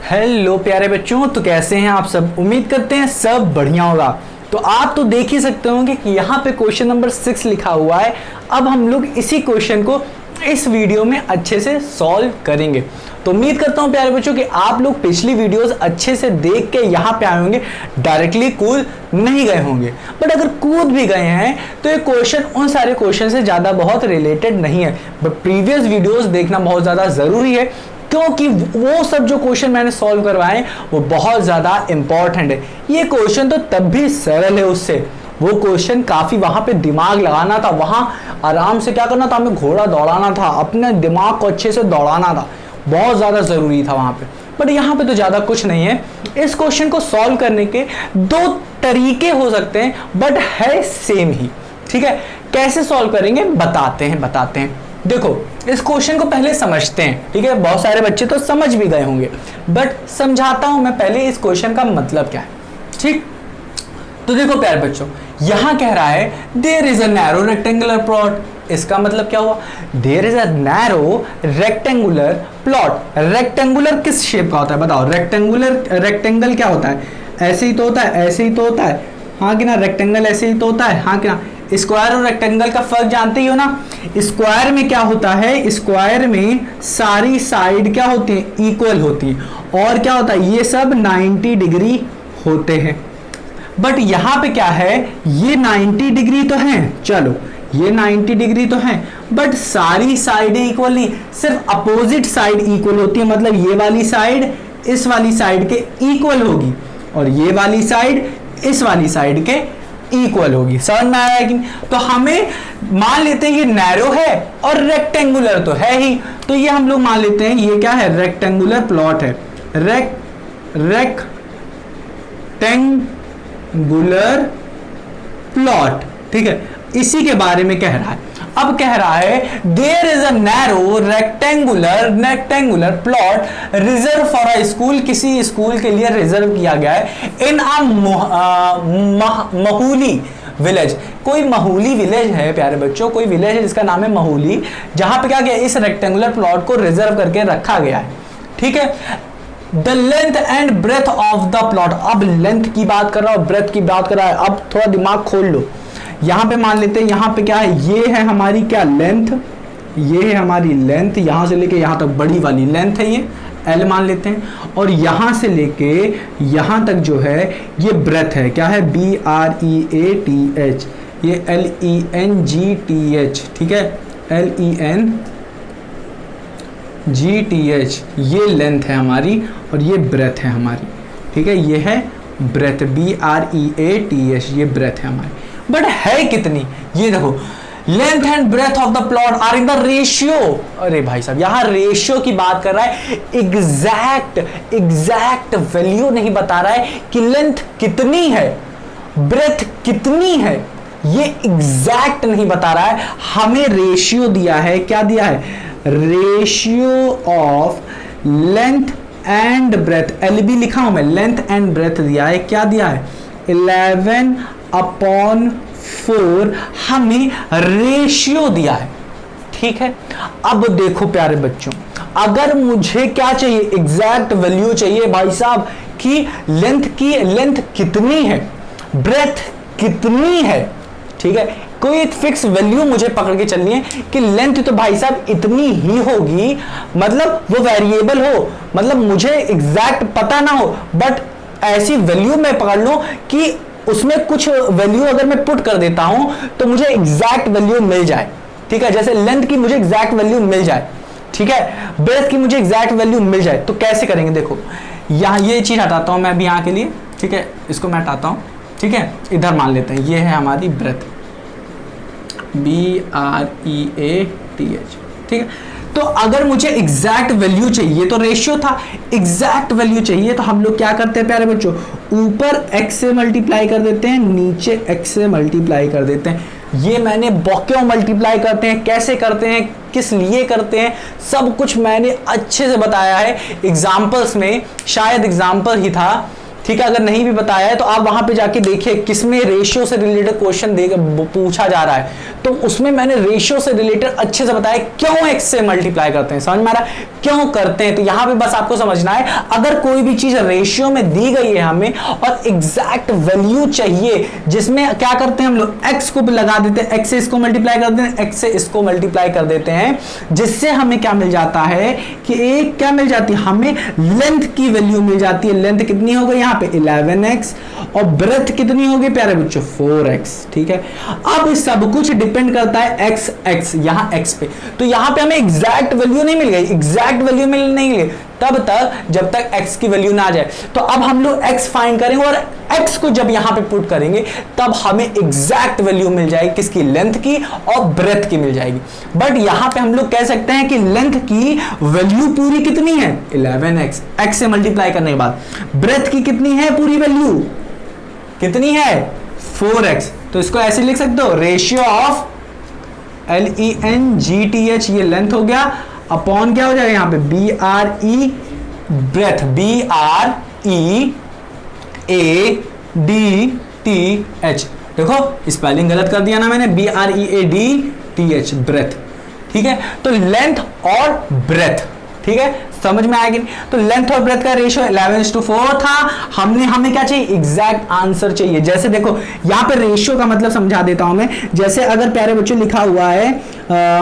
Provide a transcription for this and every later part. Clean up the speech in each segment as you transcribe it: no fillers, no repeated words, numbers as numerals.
Hello प्यारे बच्चों, तो कैसे हैं आप सब। उम्मीद करते हैं सब बढ़िया होगा। तो आप तो देख ही सकते होंगे कि यहाँ पे क्वेश्चन नंबर 6 लिखा हुआ है। अब हम लोग इसी क्वेश्चन को इस वीडियो में अच्छे से सॉल्व करेंगे। तो उम्मीद करता हूँ प्यारे बच्चों कि आप लोग पिछली वीडियोस अच्छे से देख के यहाँ पे आए होंगे, डायरेक्टली कूद नहीं गए होंगे। बट अगर कूद भी गए हैं तो ये क्वेश्चन उन सारे क्वेश्चन से ज़्यादा बहुत रिलेटेड नहीं है। बट प्रीवियस वीडियोस देखना बहुत ज़्यादा ज़रूरी है, क्योंकि वो सब जो क्वेश्चन मैंने सॉल्व करवाए वो बहुत ज़्यादा इंपॉर्टेंट है। ये क्वेश्चन तो तब भी सरल है, उससे वो क्वेश्चन काफ़ी वहाँ पे दिमाग लगाना था, वहाँ आराम से क्या करना था, हमें घोड़ा दौड़ाना था, अपने दिमाग को अच्छे से दौड़ाना था, बहुत ज़्यादा ज़रूरी था वहाँ पे। बट यहाँ पे तो ज़्यादा कुछ नहीं है। इस क्वेश्चन को सॉल्व करने के दो तरीके हो सकते हैं, बट है सेम ही। ठीक है, कैसे सॉल्व करेंगे बताते हैं। देखो, इस क्वेश्चन को पहले समझते हैं। ठीक है, बहुत सारे बच्चे तो समझ भी गए होंगे, बट समझाता हूं मैं पहले इस क्वेश्चन का मतलब क्या है। ठीक, तो देखो प्यारे बच्चों, यहां कह रहा है there is a narrow rectangular plot. इसका मतलब क्या हुआ, there is a narrow rectangular plot. Rectangular किस शेप का होता है बताओ। रेक्टेंगल क्या होता है, ऐसे ही तो होता है, ऐसे ही तो होता है, हाँ कि ना। रेक्टेंगल ऐसे ही तो होता है, हाँ कि ना। स्क्वायर और रेक्टेंगल का फर्क जानते ही हो ना। स्क्वायर में क्या होता है, स्क्वायर में सारी साइड क्या होती है, इक्वल होती है, और क्या होता है, ये सब 90 डिग्री होते हैं। बट यहां पे क्या है, ये 90 डिग्री तो है, चलो ये 90 डिग्री तो है, बट सारी साइडें इक्वल नहीं, सिर्फ अपोजिट साइड इक्वल होती है। मतलब ये वाली साइड इस वाली साइड के इक्वल होगी, और ये वाली साइड इस वाली साइड के इक्वल होगी। समझ में आया है कि नहीं। तो हमें मान लेते हैं ये नैरो है और रेक्टेंगुलर तो है ही, तो ये हम लोग मान लेते हैं ये क्या है, रेक्टेंगुलर प्लॉट है। रेक्टेंगुलर प्लॉट, ठीक है, इसी के बारे में कह रहा है। अब कह रहा है there is a narrow rectangular plot reserve for a school. किसी स्कूल के लिए रिजर्व किया गया है इन अ महूली विलेज। कोई महूली विलेज है प्यारे बच्चों, कोई विलेज है जिसका नाम है महूली, जहां पे क्या गया, इस रेक्टेंगुलर प्लॉट को रिजर्व करके रखा गया है। ठीक है, the length and breadth of the plot. अब लेंथ की बात कर रहा है, ब्रेथ की बात कर रहा है। अब थोड़ा दिमाग खोल लो। यहां पे मान लेते हैं, यहां पे क्या है, ये है हमारी क्या लेंथ, ये है हमारी लेंथ, यहां से लेके यहां तक बड़ी वाली लेंथ है, ये L मान लेते हैं। और यहां से लेके यहां तक जो है ये ब्रेथ है, क्या है, BREATH, ये LENGTH, ठीक है, LENGTH, ये लेंथ है हमारी और ये ब्रेथ है हमारी। ठीक है, ये है ब्रेथ, BREATH, ये ब्रेथ है हमारी। बट है कितनी, ये देखो, length and breadth of the plot are in the ratio. अरे भाई साहब, यहां रेशियो की बात कर रहा है, एग्जैक्ट वैल्यू नहीं बता रहा है कि लेंथ कितनी है, ब्रेथ कितनी है, ये एग्जैक्ट नहीं बता रहा है। हमें रेशियो दिया है, क्या दिया है, ratio of length and breadth, LB लिखा हूं मैं, लेंथ एंड ब्रेथ दिया है, क्या दिया है, 11/4 हमें रेशियो दिया है। ठीक है, अब देखो प्यारे बच्चों, अगर मुझे क्या चाहिए, एग्जैक्ट वैल्यू चाहिए भाई साहब कि लेंथ कितनी है, ब्रेथ कितनी है। ठीक है, कोई फिक्स वैल्यू मुझे पकड़ के चलनी है कि लेंथ तो भाई साहब इतनी ही होगी, मतलब वो वेरिएबल हो, मतलब मुझे एग्जैक्ट पता ना हो, बट ऐसी वैल्यू मैं पकड़ लूं कि उसमें कुछ वैल्यू अगर मैं पुट कर देता हूं तो मुझे एग्जैक्ट वैल्यू मिल जाए। ठीक है, जैसे लेंथ की मुझे एग्जैक्ट वैल्यू मिल जाए, ठीक है, ब्रेथ की मुझे एग्जैक्ट वैल्यू मिल जाए। तो कैसे करेंगे, देखो यहां ये चीज हटाता हूं मैं अभी यहाँ के लिए। ठीक है, इसको मैं हटाता हूं। ठीक है, इधर मान लेते हैं ये है हमारी ब्रेथ, BREATH। ठीक है, तो अगर मुझे एग्जैक्ट वैल्यू चाहिए, तो रेशियो था, एग्जैक्ट वैल्यू चाहिए, तो हम लोग क्या करते हैं प्यारे बच्चों, ऊपर x से मल्टीप्लाई कर देते हैं, नीचे x से मल्टीप्लाई कर देते हैं। ये मैंने क्यों मल्टीप्लाई करते हैं, कैसे करते हैं, किस लिए करते हैं, सब कुछ मैंने अच्छे से बताया है एग्जाम्पल्स में, शायद एग्जाम्पल ही था। ठीक है, अगर नहीं भी बताया है तो आप वहां पे जाके देखिए किसमें रेशियो से रिलेटेड क्वेश्चन पूछा जा रहा है, तो उसमें मैंने रेशियो से रिलेटेड अच्छे से बताया क्यों एक्स से मल्टीप्लाई करते हैं, समझ में आ रहा है क्यों करते हैं। तो यहां पे बस आपको समझना है, अगर कोई भी चीज रेशियो में दी गई है हमें और एग्जैक्ट वैल्यू चाहिए, जिसमें क्या करते हैं हम लोग एक्स को भी लगा देते हैं, एक्स से इसको मल्टीप्लाई कर देते हैं, एक्स से इसको मल्टीप्लाई कर देते हैं, जिससे हमें क्या मिल जाता है कि एक क्या मिल जाती है, हमें लेंथ की वैल्यू मिल जाती है। लेंथ कितनी हो गई यहाँ पे 11x और ब्रेथ कितनी होगी प्यारे बच्चों 4x। ठीक है, अब सब कुछ डिपेंड करता है x यहां x पे, तो यहां पे हमें एग्जैक्ट वैल्यू नहीं मिल गई, एग्जैक्ट वैल्यू नहीं मिली तब तक जब तक x की वैल्यू ना आ जाए। तो अब हम लोग x फाइंड करेंगे और x को जब यहां पे पुट करेंगे तब हमें एग्जैक्ट वैल्यू मिल जाएगी, किसकी, लेंथ की और ब्रेथ की मिल जाएगी। बट यहां पे हम लोग कह सकते हैं कि लेंथ की वैल्यू पूरी कितनी है 11x, x से मल्टीप्लाई करने के बाद। ब्रेथ की कितनी है पूरी वैल्यू, कितनी है 4x। तो इसको ऐसे लिख सकते हो, रेशियो ऑफ LENGTH, ये लेंथ हो गया, अपॉन क्या हो जाएगा यहाँ पे BRE ब्रेथ, BREADTH। देखो स्पेलिंग गलत कर दिया ना मैंने, BREADTH ब्रेथ। ठीक है, तो लेंथ और ब्रेथ, ठीक है, समझ में आएगी। तो लेंथ और ब्रेथ का रेशियो 11:4 था। हमें क्या चाहिए, एग्जैक्ट आंसर चाहिए। जैसे देखो यहां पे रेशियो का मतलब समझा देता हूं मैं। जैसे अगर प्यारे बच्चों लिखा हुआ है,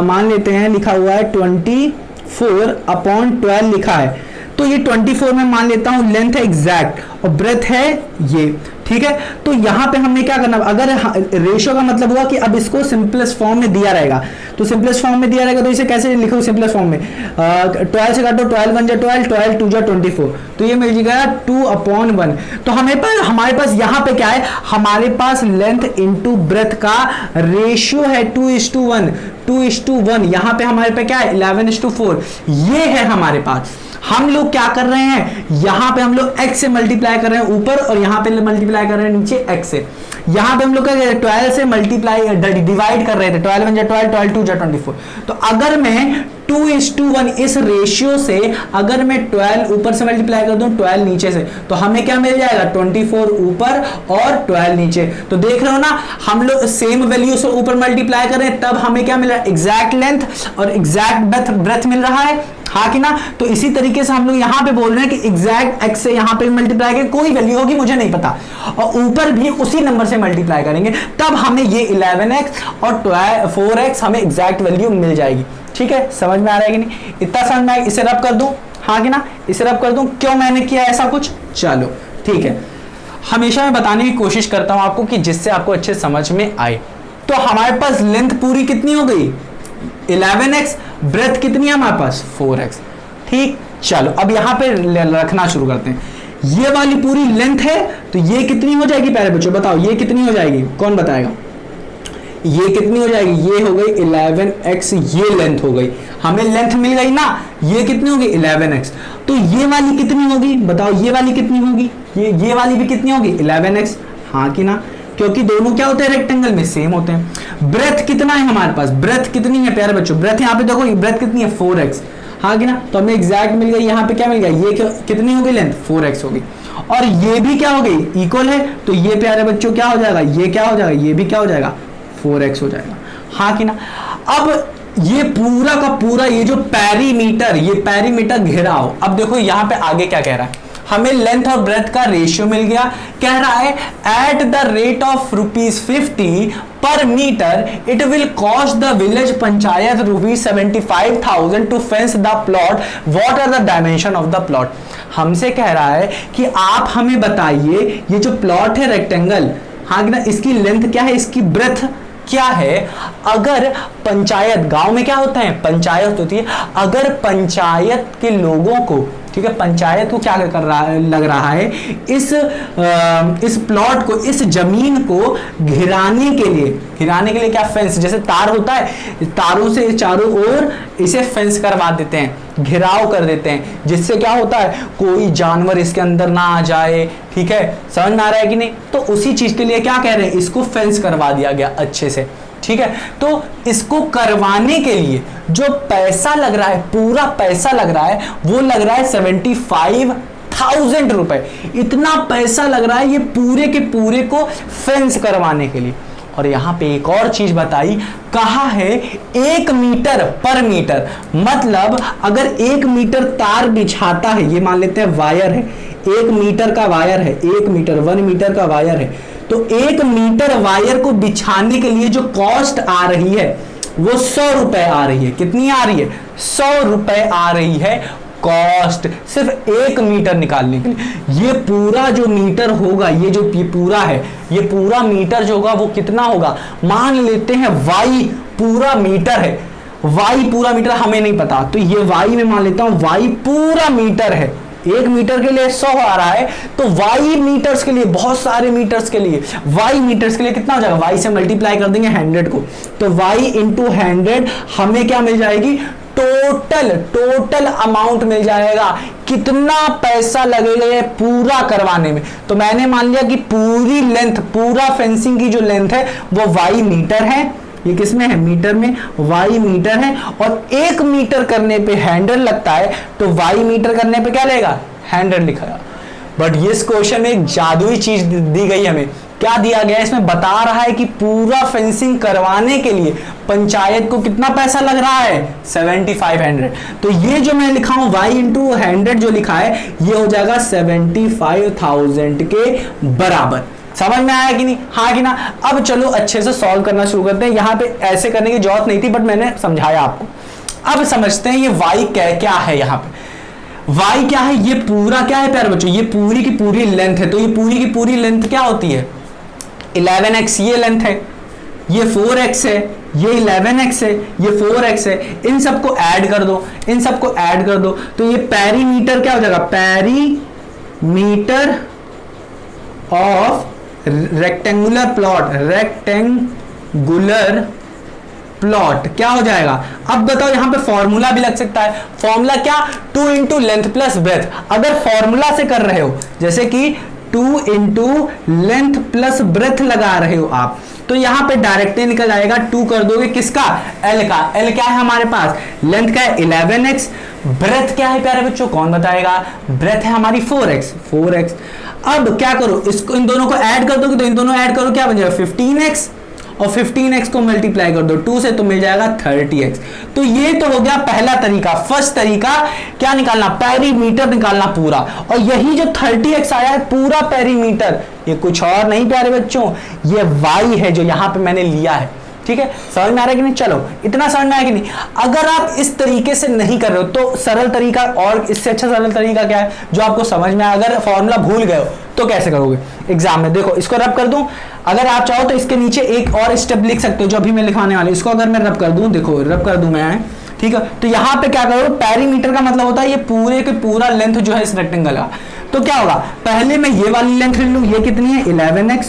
मान लेते हैं लिखा हुआ है 24/12 लिखा है, तो ये 24 में मान लेता हूं लेंथ है एग्जैक्ट और ब्रेथ है ये। ठीक है, तो यहां पे हमने क्या करना, अगर रेशियो का मतलब हुआ कि अब इसको सिंपलेस्ट फॉर्म में दिया रहेगा, तो सिंपलेस्ट फॉर्म में दिया रहेगा तो इसे कैसे लिखो सिंपलेस्ट फॉर्म में, 12 से काटो, 12 1 जा 12, 12 2 जा 24, तो ये मिल जाएगा 2/1। तो हमारे पास यहाँ पे क्या है, हमारे पास लेंथ इंटू ब्रेथ का रेशियो है 2:1। यहाँ पे हमारे पे क्या है 11:4, ये है हमारे पास। हम लोग क्या कर रहे हैं, यहां पे हम लोग x से मल्टीप्लाई कर रहे हैं ऊपर और यहां पे मल्टीप्लाई कर रहे हैं नीचे x से। यहां पे हम लोग क्या कर रहे हैं 12 से मल्टीप्लाई डिवाइड कर रहे थे, 12 1 जा 12, 12 2 जा 24। तो अगर मैं 2:1 इस रेशियो से अगर मैं 12 ऊपर से मल्टीप्लाई कर दूं 12 नीचे से, तो हमें क्या मिल जाएगा 24 ऊपर और 12 नीचे। तो देख रहे हो ना, हम लोग सेम वैल्यू से ऊपर मल्टीप्लाई कर रहे हैं तब हमें क्या मिल रहा है, एग्जैक्ट लेंथ और एग्जैक्ट ब्रेथ मिल रहा है, हाँ कि ना। तो इसी तरीके से हम लोग यहां पे बोल रहे हैं कि एग्जैक्ट x से यहां पे मल्टीप्लाई करें, कोई वैल्यू होगी मुझे नहीं पता, और ऊपर भी उसी नंबर से मल्टीप्लाई करेंगे तब हमें ये 11x और 4x हमें एग्जैक्ट वैल्यू मिल जाएगी। ठीक है, समझ में आ रहा है कि नहीं, इतना समझ में आएगा। इसे रब कर दूं, हाँ कि ना, इसे रब कर दूं, क्यों मैंने किया ऐसा कुछ, चलो ठीक है। हमेशा मैं बताने की कोशिश करता हूं आपको कि जिससे आपको अच्छे समझ में आए। तो हमारे पास लेंथ पूरी कितनी हो गई 11x, ब्रेथ कितनी है हमारे पास 4x। ठीक, चलो अब यहां पे रखना शुरू करते हैं। ये वाली पूरी लेंथ है तो ये कितनी हो जाएगी प्यारे बच्चों, बताओ ये कितनी हो जाएगी, कौन बताएगा, ये कितनी हो जाएगी, ये हो गई 11x, ये लेंथ हो गई, हमें लेंथ मिल गई ना, ये कितनी होगी 11x। तो ये वाली कितनी होगी बताओ, ये वाली कितनी होगी, ये वाली भी कितनी होगी 11x, हाँ कि ना, क्योंकि दोनों क्या होते हैं रेक्टेंगल में सेम होते हैं। ब्रेथ कितना है हमारे पास, ब्रेथ कितनी है प्यारे बच्चों, ब्रेथ यहाँ पे देखो ब्रेथ कितनी है 4x, हाँ कि ना, तो हमें एग्जैक्ट मिल गई। यहाँ पे क्या मिल गया, ये कितनी हो गई लेंथ 4x हो गई, और ये भी क्या हो गई इक्वल है, तो ये प्यारे बच्चों क्या हो जाएगा, ये क्या हो जाएगा, ये भी क्या हो जाएगा 4x हो जाएगा, हाँ कि ना। अब ये पूरा का पूरा ये जो पैरीमीटर, ये पैरीमीटर घेराव, अब देखो यहाँ पे आगे क्या कह रहा है, हमें लेंथ और ब्रेथ का रेशियो मिल गया। कह रहा है at the rate of ₹50 per metre it will cost the village panchayat ₹75,000 to fence the plot, what are the dimension of the plot. हमसे कह रहा है कि आप हमें बताइए ये जो प्लॉट है रेक्टेंगल, हाँ ना, इसकी लेंथ क्या है, इसकी ब्रेथ क्या है। अगर पंचायत, गांव में क्या होता है पंचायत होती है, अगर पंचायत के लोगों को, ठीक है, पंचायत को क्या कर रहा है, लग रहा है इस प्लॉट को, इस जमीन को घिराने के लिए क्या फेंस, जैसे तार होता है, तारों से चारों ओर इसे फेंस करवा देते हैं, घिराव कर देते हैं, जिससे क्या होता है कोई जानवर इसके अंदर ना आ जाए। ठीक है, समझ में आ रहा है कि नहीं। तो उसी चीज के लिए क्या कह रहे हैं, इसको फेंस करवा दिया गया अच्छे से। ठीक है, तो इसको करवाने के लिए जो पैसा लग रहा है, पूरा पैसा लग रहा है, वो लग रहा है 1000 रुपए, इतना पैसा लग रहा है ये पूरे के पूरे को फेंस करवाने के लिए। और यहां पे एक और चीज बताई, कहा है 1 मीटर पर मीटर, मतलब अगर 1 मीटर तार बिछाता है, ये मान लेते हैं वायर है, 1 मीटर का वायर है, 1 मीटर का वायर है, तो 1 मीटर वायर को बिछाने के लिए जो कॉस्ट आ रही है वो 100 रुपए आ रही है। कितनी आ रही है? 100 रुपए आ रही है कॉस्ट, सिर्फ 1 मीटर निकालने के लिए। ये पूरा जो मीटर होगा, ये जो पूरा है, ये पूरा मीटर जो होगा वो कितना होगा? मान लेते हैं वाई पूरा मीटर है, वाई पूरा मीटर हमें नहीं पता, तो ये वाई में मान लेता हूं वाई पूरा मीटर है। 1 मीटर के लिए 100 आ रहा है, तो वाई मीटर्स के लिए, बहुत सारे मीटर्स के लिए, वाई मीटर्स के लिए कितना हो जाएगा? वाई से मल्टीप्लाई कर देंगे 100 को, तो वाई इंटू 100 हमें क्या मिल जाएगी? टोटल अमाउंट मिल जाएगा। कितना पैसा लगेगा ये पूरा करवाने में? तो मैंने मान लिया कि पूरी लेंथ, पूरा फेंसिंग की जो लेंथ है वो वाई मीटर है। ये किस में है? मीटर में, वाई मीटर है। और 1 मीटर करने पे 100 लगता है, तो वाई मीटर करने पे क्या लेगा? 100 लिखा। बट ये इस क्वेश्चन में एक जादुई चीज दी गई हमें। क्या दिया गया? इसमें बता रहा है कि पूरा फेंसिंग करवाने के लिए पंचायत को कितना पैसा लग रहा है? 7500। तो ये जो मैं लिखा हूं y इंटू 100 जो लिखा है, ये हो जाएगा 75,000 के बराबर। समझ में आया कि नहीं? हाँ कि ना? अब चलो अच्छे से सॉल्व करना शुरू करते हैं। यहां पे ऐसे करने की जरूरत नहीं थी, बट मैंने समझाया आपको। अब समझते हैं ये y क्या है। यहाँ पे y क्या है? ये पूरा क्या है प्यारे बच्चों? ये पूरी की पूरी लेंथ है। तो ये पूरी की पूरी लेंथ क्या होती है? 11x ये लेंथ है, ये 4x है, ये 11x है, ये 4x है। इन सबको ऐड कर दो, इन सबको ऐड कर दो, तो ये पेरीमीटर क्या हो जाएगा? पेरीमीटर ऑफ रेक्टेंगुलर प्लॉट क्या हो जाएगा? अब बताओ, यहां पे फॉर्मूला भी लग सकता है। फॉर्मूला क्या? 2 इंटू लेंथ प्लस ब्रेथ। अगर फॉर्मूला से कर रहे हो, जैसे कि 2 इंटू लेंथ प्लस ब्रेथ लगा रहे हो आप, तो यहां पे डायरेक्ट निकल आएगा। 2 कर दोगे किसका? एल का। एल क्या है हमारे पास? लेंथ का है 11x, ब्रेथ क्या है प्यारे बच्चों? कौन बताएगा? ब्रेथ है हमारी 4x। अब क्या करो? इसको, इन दोनों को ऐड कर दोगे, तो इन दोनों ऐड करो, क्या बन जाएगा? 15x, और 15x को मल्टीप्लाई कर दो 2 से, तो मिल जाएगा 30x। तो ये तो हो गया पहला तरीका, फर्स्ट तरीका। क्या निकालना? पेरीमीटर निकालना पूरा। और यही जो 30x आया है पूरा पेरीमीटर, ये कुछ और नहीं प्यारे बच्चों, ये y है जो यहां पे मैंने लिया है। ठीक है, समझ में आ रहा है कि नहीं? चलो, इतना समझ में आया कि नहीं? अगर आप इस तरीके से नहीं कर रहे हो तो सरल तरीका, और इससे अच्छा सरल तरीका क्या है जो आपको समझ में आया? अगर फॉर्मूला भूल गए हो तो कैसे करोगे एग्जाम में? देखो, इसको रब कर दूं, अगर आप चाहो तो इसके नीचे एक और स्टेप लिख सकते हो जो अभी मैं लिखवाने वाला हूं। इसको अगर मैं रब कर दूं, देखो रब कर दूं मैं, ठीक है, तो यहां पे क्या करो? पेरीमीटर का मतलब होता है ये पूरे के पूरा लेंथ जो है इस रेक्टेंगल का। तो क्या होगा? पहले मैं ये वाली लेंथ ले लूं, ये कितनी है? 11x।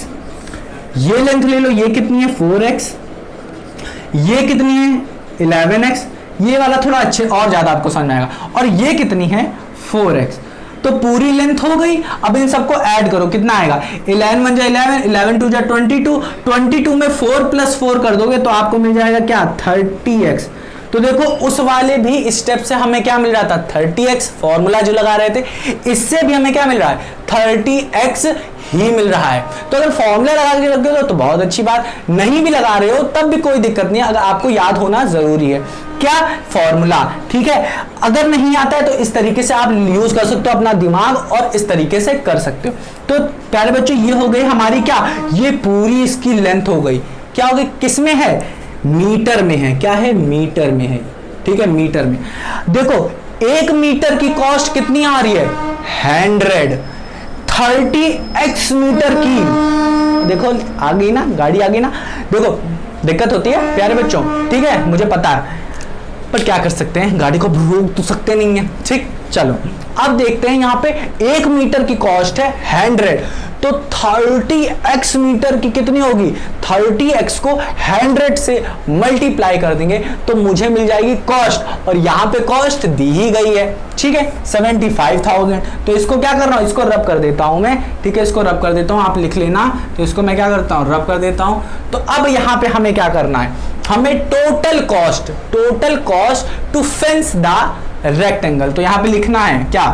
ये लेंथ ले लो, ये कितनी है? 4x। ये कितनी है? 11x। ये वाला थोड़ा अच्छे और ज्यादा आपको समझ में आएगा। और ये कितनी है? 4x। तो पूरी लेंथ हो गई। अब इन सबको ऐड करो, कितना आएगा? 11 1 जा 11, 11 2 जा 22, 22 में 4 + 4 कर दोगे तो आपको मिल जाएगा क्या? 30x। तो देखो, उस वाले भी स्टेप से हमें क्या मिल रहा था? 30x। फॉर्मूला जो लगा रहे थे, इससे भी हमें क्या मिल रहा है? 30x ही मिल रहा है। तो अगर फॉर्मूला लगा के रख दो तो बहुत अच्छी बात, नहीं भी लगा रहे हो तब भी कोई दिक्कत नहीं है। अगर आपको याद होना जरूरी है क्या? फॉर्मूला। ठीक है, अगर नहीं आता है तो इस तरीके से आप यूज कर सकते हो अपना दिमाग, और इस तरीके से कर सकते हो। तो प्यारे बच्चों, ये हो गई हमारी क्या? ये पूरी इसकी लेंथ हो गई। क्या हो गई? किस में है? मीटर में है। क्या है? मीटर में है। ठीक है, मीटर में। देखो, 1 मीटर की कॉस्ट कितनी आ रही है? 100। 30x मीटर की, देखो आ गई ना, गाड़ी आ गई ना। देखो, दिक्कत होती है प्यारे बच्चों, ठीक है, मुझे पता है, पर क्या कर सकते हैं, गाड़ी को रोक तो सकते नहीं है। ठीक, चलो अब देखते हैं। यहाँ पे 1 मीटर की कॉस्ट है 100, तो 30x मीटर की कितनी होगी? 30x को 100 से मल्टीप्लाई कर देंगे तो मुझे मिल जाएगी कॉस्ट, और यहाँ पे कॉस्ट दी ही गई है। ठीक है, 75,000। तो इसको क्या कर रहा हूँ? इसको रब कर देता हूं मैं। ठीक है, इसको रब कर देता हूं, आप लिख लेना। तो इसको मैं क्या करता हूं? रब कर देता हूं। तो अब यहाँ पे हमें क्या करना है? हमें total cost to fence the rectangle, तो यहाँ पे लिखना है क्या?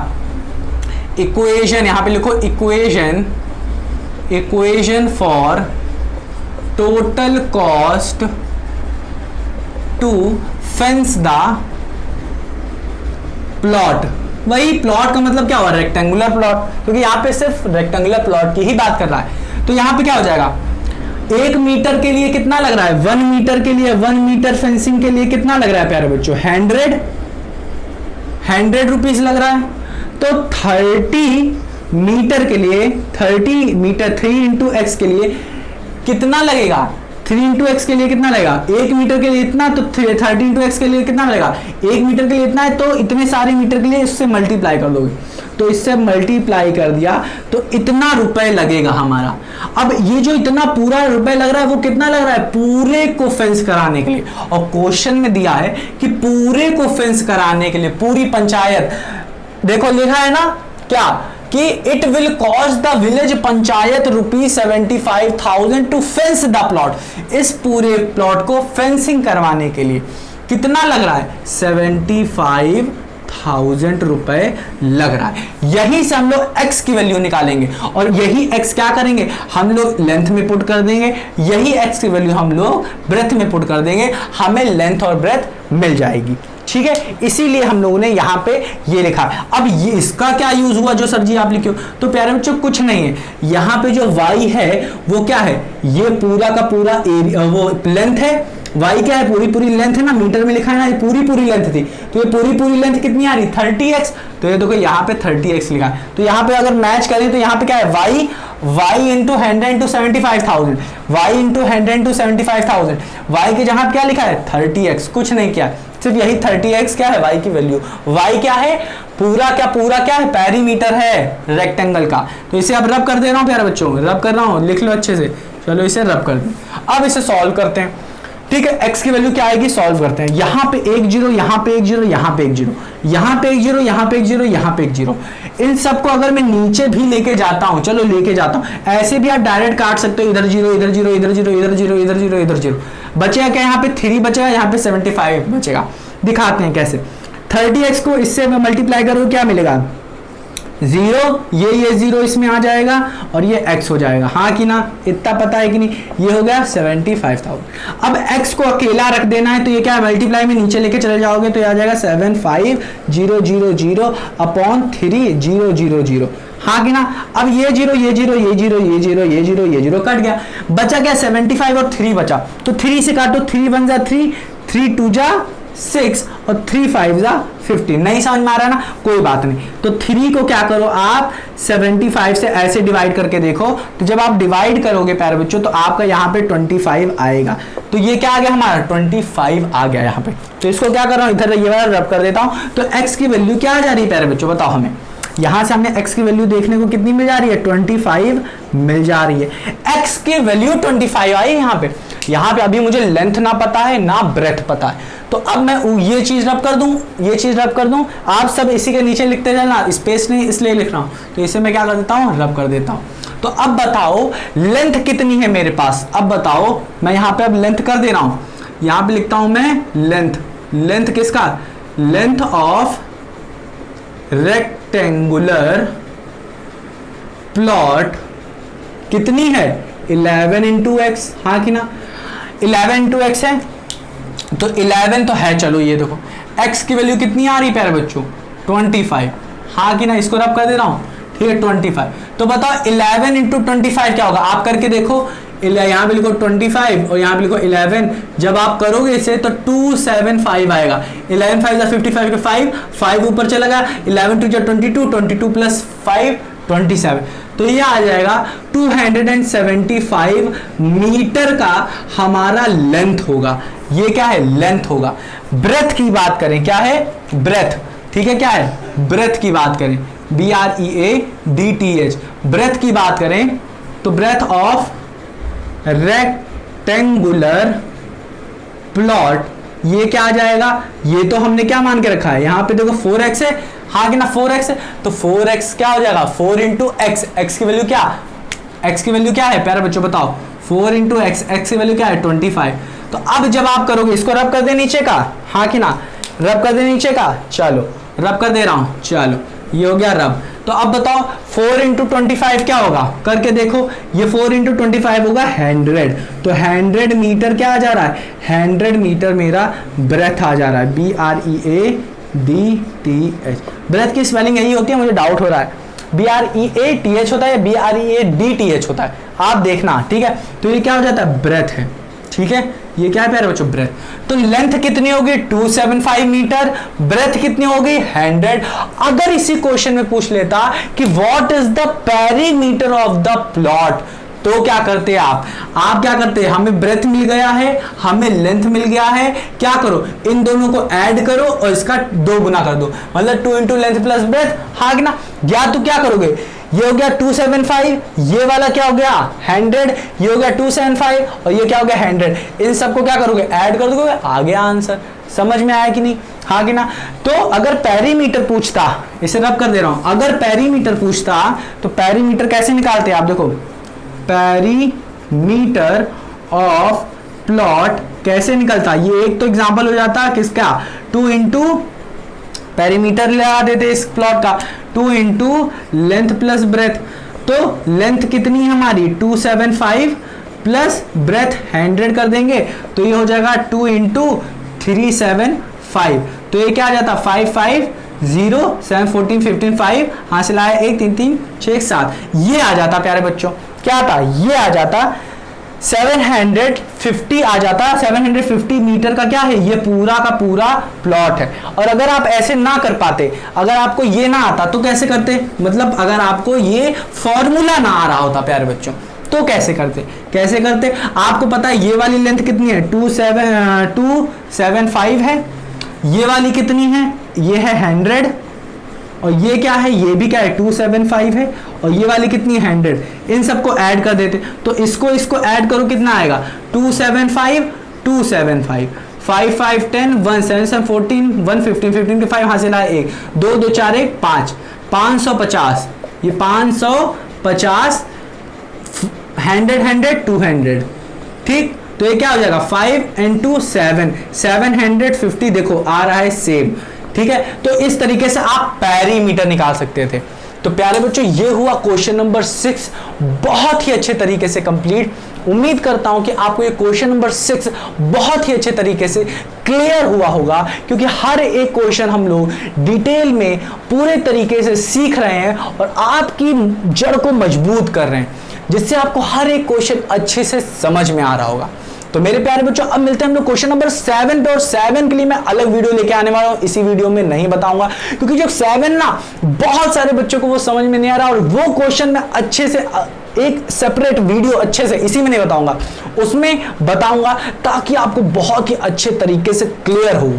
इक्वेशन, यहां पे लिखो equation, equation for total cost to fence the plot. वही प्लॉट का मतलब क्या हुआ, रेक्टेंगुलर प्लॉट, क्योंकि यहां पे सिर्फ रेक्टेंगुलर प्लॉट की ही बात कर रहा है। तो यहां पे क्या हो जाएगा, 1 मीटर के लिए कितना लग रहा है, 1 मीटर के लिए, 1 मीटर फेंसिंग के लिए कितना लग रहा है प्यारे बच्चों, 100 रुपीज लग रहा है। तो 30 मीटर के लिए, 30 मीटर 3 इंटू एक्स के लिए कितना लगेगा, 3 इंटू एक्स के लिए कितना लगेगा, 1 मीटर के लिए इतना, तो 30 इंटू एक्स के लिए कितना लगेगा, 1 मीटर के लिए इतना है, तो इतने सारे मीटर के लिए इससे मल्टीप्लाई कर दोगे, तो इससे मल्टीप्लाई कर दिया तो इतना रुपए लगेगा हमारा। अब ये जो इतना पूरा रुपए लग रहा है वो कितना लग रहा है, पूरे को फेंस कराने के लिए। और क्वेश्चन में दिया है कि पूरे को फेंस कराने के लिए, पूरी पंचायत, देखो लिखा है ना क्या कि it will cost the village panchayat ₹75,000 to fence the plot. इस पूरे प्लॉट को फेंसिंग करवाने के लिए कितना लग रहा है, 75,000 रुपए लग रहा है। यही से हम लोग x की वैल्यू निकालेंगे और यही x क्या करेंगे, हम लोग लेंथ में पुट कर देंगे, यही x की वैल्यू हम लोग ब्रेथ में पुट कर देंगे, हमें लेंथ और ब्रेथ मिल जाएगी। ठीक है, इसीलिए हम लोगों ने यहाँ पे ये लिखा। अब ये इसका क्या यूज हुआ जो सर जी आप लिखे हो, तो प्यारे बच्चों कुछ नहीं है, यहाँ पे जो y है वो क्या है, ये पूरा का पूरा एरिया, वो लेंथ है, y क्या है, पूरी पूरी लेंथ है ना, मीटर में लिखा है ना, ये पूरी पूरी लेंथ थी, तो ये पूरी पूरी लेंथ कितनी आ रही, 30x, तो ये देखो यहाँ पे 30x लिखा है, तो यहाँ पे अगर मैच करें तो यहाँ पे क्या है, y into 100 into 75,000, y into 100 into 75,000, y के जहां क्या लिखा है 30x, कुछ नहीं किया, सिर्फ यही 30x क्या है, y की वैल्यू, y क्या है, पूरा क्या है, पेरीमीटर है रेक्टेंगल का। तो इसे अब रब कर दे रहा हूं प्यारे बच्चों, रब कर रहा हूं, लिख लो अच्छे से, चलो इसे रब कर दें। अब इसे सॉल्व करते हैं, ठीक है, x की वैल्यू क्या आएगी, सॉल्व करते हैं। यहाँ पे 1 0, यहाँ पे 1 0, यहाँ पे 1 0, यहाँ पे 1 0, यहाँ पे 1 0, यहाँ पे 1 0, इन सबको अगर मैं नीचे भी लेके जाता हूँ, चलो लेके जाता हूँ, ऐसे भी आप डायरेक्ट काट सकते हो, इधर 0 इधर 0 इधर 0 इधर 0 इधर 0 इधर 0, बचेगा क्या, यहाँ पे 3 बचेगा, यहाँ पे 75 बचेगा। दिखाते हैं कैसे, 30x को इससे मैं मल्टीप्लाई करूँ क्या मिलेगा, 0, ये 0 इसमें आ जाएगा और ये x हो जाएगा, हाँ कि ना, इतना पता है कि नहीं, ये हो गया 75,000। अब x को अकेला रख देना है, तो ये क्या है, मल्टीप्लाई में नीचे लेके चले जाओगे तो ये आ जाएगा 75,000 अपॉन 30,000, हाँ कि ना। अब ये 0 ये 0 ये 0 ये 0 ये 0 ये 0 कट गया, बचा क्या, 75 और 3 बचा, तो 3 से काटो, 3 1 जा 3, 3 2 जा 6 और 3 5 जा 15, नहीं समझ में आ रहा है ना, कोई बात नहीं। तो 3 को क्या करो आप 75 से ऐसे डिवाइड करके देखो, तो जब आप डिवाइड करोगे प्यारे बच्चों तो आपका यहाँ पे 25 आएगा, तो ये क्या आ गया हमारा 25 आ गया यहाँ पे। तो इसको क्या कर रहा हूँ, इधर ये वाला रब कर देता हूँ, तो x की वैल्यू क्या आ जा रही है प्यारे बच्चों, बताओ हमें, यहां से हमें x की वैल्यू देखने को कितनी मिल जा रही है, 25 मिल जा रही है। x की वैल्यू 25 आई यहाँ पे, अभी मुझे लेंथ ना पता है ना ब्रेथ पता है, तो अब मैं ये चीज रब कर दूं, ये चीज रब कर दूं, आप सब इसी के नीचे लिखते जाना, स्पेस नहीं इसलिए लिख रहा हूं, तो इसे मैं क्या कर देता हूं, रब कर देता हूं। तो अब बताओ लेंथ कितनी है मेरे पास, अब बताओ, मैं यहाँ पे अब लेंथ कर दे रहा हूं, यहाँ पे लिखता हूं मैं लेंथ किसका, लेंथ ऑफ रेक्टेंगुलर प्लॉट कितनी है, 11 इंटू एक्स, हाँ कि ना, 11 इंटू एक्स है, तो 11 तो है, चलो ये देखो x की वैल्यू कितनी आ रही है प्यारे बच्चों, 25, हाँ कि ना, इसको रब कर दे रहा हूं, ठीक है 25। तो बताओ 11 इंटू 25 क्या होगा, आप करके देखो, यहाँ पे लिखो 25 और यहाँ पे लिखो 11, जब आप करोगे इसे तो 275 आएगा, 11 5 55 के 5 ऊपर चला गया, 11 2 22, 22 प्लस 5 27, तो ये आ जाएगा 275 मीटर का हमारा लेंथ होगा। ये क्या है, लेंथ होगा। ब्रेथ की बात करें, क्या है ब्रेथ, ठीक है, क्या है ब्रेथ की बात करें, BREADTH, ब्रेथ की बात करें तो ब्रेथ ऑफ रेक्टेंगुलर प्लॉट, ये क्या आ जाएगा, ये तो हमने क्या मान के रखा है, यहाँ पे देखो 4x है, हाँ कि ना 4x है, तो 4x क्या हो जाएगा, 4 इंटू एक्स, x की वैल्यू क्या, x की वैल्यू क्या है प्यारे बच्चों बताओ, 4 इंटू एक्स, x की वैल्यू क्या है 25। तो अब जब आप करोगे इसको रब कर दे नीचे का, हाँ कि ना, रब कर दे नीचे का, चलो रब कर दे रहा हूं, चलो ये हो गया रब। तो अब बताओ 4 इंटू 25 क्या होगा, करके देखो। ये 4 इंटू 25 होगा 100। तो 100 मीटर क्या आ जा रहा है, 100 मीटर मेरा ब्रेथ आ जा रहा है, BREADTH। ब्रेथ की स्पेलिंग यही होती है, मुझे डाउट हो रहा है BREATH होता है या BREADTH होता है, आप देखना, ठीक है। तो ये क्या हो जाता है, ब्रेथ है, ठीक है। ये क्या है प्यारे बच्चों, ब्रेथ। तो लेंथ कितनी होगी 275 मीटर, ब्रेथ कितनी होगी 100। अगर इसी क्वेश्चन में पूछ लेता कि what is the perimeter of the plot, तो क्या करते आप क्या करते, हमें ब्रेथ मिल गया है, हमें लेंथ मिल गया है, क्या करो इन दोनों को ऐड करो और इसका 2 गुना कर दो, मतलब 2 इंटू लेंथ प्लस ब्रेथ, हाँ कि ना। या तो क्या करोगे, ये हो गया 275, ये वाला क्या हो गया 100, ये हो गया 275 और ये क्या हो गया 100, इन सबको क्या करोगे ऐड कर दोगे, आ गया आंसर। समझ में आया कि नहीं, हाँ कि ना। तो अगर पेरीमीटर पूछता, इसे रब कर दे रहा हूं, अगर पेरीमीटर पूछता तो पेरीमीटर कैसे निकालते हैं आप देखो, पेरीमीटर ऑफ प्लॉट कैसे निकलता, ये एक तो एग्जांपल हो जाता किसका, 2 इंटू पेरीमीटर लगा देते इस प्लॉट का, 2 इंटू लेंथ प्लस ब्रेथ। तो लेंथ कितनी है हमारी 275 प्लस ब्रेथ 100 कर देंगे, तो ये हो जाएगा 2 इंटू 375। तो ये क्या आ जाता 5 5 0 7 14 15 5 हासिल आया 1 3 3 6 7, ये आ जाता प्यारे बच्चों, क्या आता, ये आ जाता 750 आ जाता। 750 मीटर का क्या है, ये पूरा का पूरा प्लॉट है। और अगर आप ऐसे ना कर पाते, अगर आपको ये ना आता तो कैसे करते, मतलब अगर आपको ये फॉर्मूला ना आ रहा होता प्यारे बच्चों तो कैसे करते, आपको पता है ये वाली लेंथ कितनी है 275 है, ये वाली कितनी है, ये है 100, और ये क्या है, ये भी क्या है 275 है, और ये वाली कितनी है 100, इन सबको ऐड कर देते। तो इसको ऐड करो कितना आएगा 275 275 5 5 10 1 7 7 14 1 15 15 के 5 हासिल आए 1 2 2 4 1 5 550, ये 550 100 100 200, ठीक। तो ये क्या हो जाएगा 5 इंटू 7 750, देखो आ रहा है सेम, ठीक है। तो इस तरीके से आप पेरीमीटर निकाल सकते थे। तो प्यारे बच्चों ये हुआ क्वेश्चन नंबर 6, बहुत ही अच्छे तरीके से कंप्लीट। उम्मीद करता हूं कि आपको ये क्वेश्चन नंबर 6 बहुत ही अच्छे तरीके से क्लियर हुआ होगा, क्योंकि हर एक क्वेश्चन हम लोग डिटेल में पूरे तरीके से सीख रहे हैं और आपकी जड़ को मजबूत कर रहे हैं, जिससे आपको हर एक क्वेश्चन अच्छे से समझ में आ रहा होगा। तो मेरे प्यारे बच्चों अब मिलते हैं हम लोग क्वेश्चन नंबर 7 पे, और 7 के लिए मैं अलग वीडियो लेके आने वाला हूं, इसी वीडियो में नहीं बताऊंगा, क्योंकि जो 7 ना बहुत सारे बच्चों को वो समझ में नहीं आ रहा, और वो क्वेश्चन मैं अच्छे से एक सेपरेट वीडियो अच्छे से इसी में नहीं बताऊंगा, उसमें बताऊंगा ताकि आपको बहुत ही अच्छे तरीके से क्लियर हो।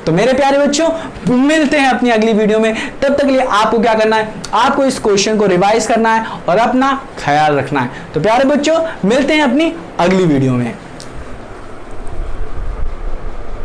तो मेरे प्यारे बच्चों मिलते हैं अपनी अगली वीडियो में, तब तक के लिए आपको क्या करना है, आपको इस क्वेश्चन को रिवाइज करना है और अपना ख्याल रखना है। तो प्यारे बच्चों मिलते हैं अपनी अगली वीडियो में।